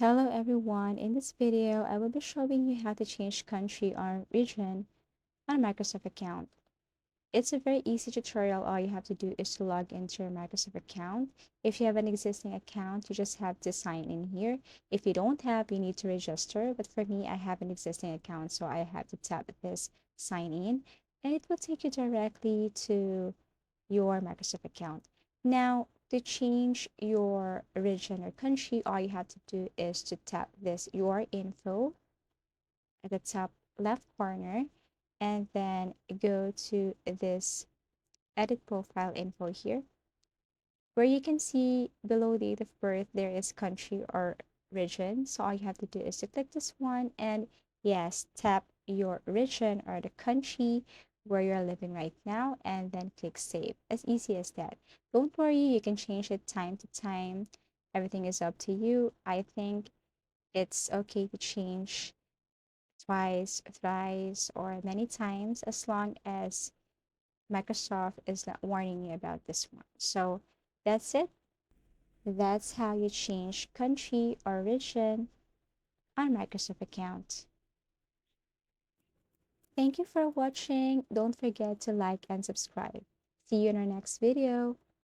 Hello everyone, in this video I will be showing you how to change country or region on a Microsoft account. It's a very easy tutorial. All you have to do is to log into your Microsoft account. If you have an existing account, you just have to sign in here. If you don't have, you need to register. But for me, I have an existing account, so I have to tap this sign in, and it will take you directly to your Microsoft account. Now, to change your region or country, all you have to do is to tap this your info at the top left corner and then go to this edit profile info here where you can see below date of birth there is country or region. So all you have to do is to click this one and yes, tap your region or the country where you're living right now and then click save. As easy as that. Don't worry, you can change it time to time. Everything is up to you. I think it's okay to change twice, thrice, or many times as long as Microsoft is not warning you about this one. So that's it. That's how you change country or region on Microsoft account. Thank you for watching. Don't forget to like and subscribe. See you in our next video.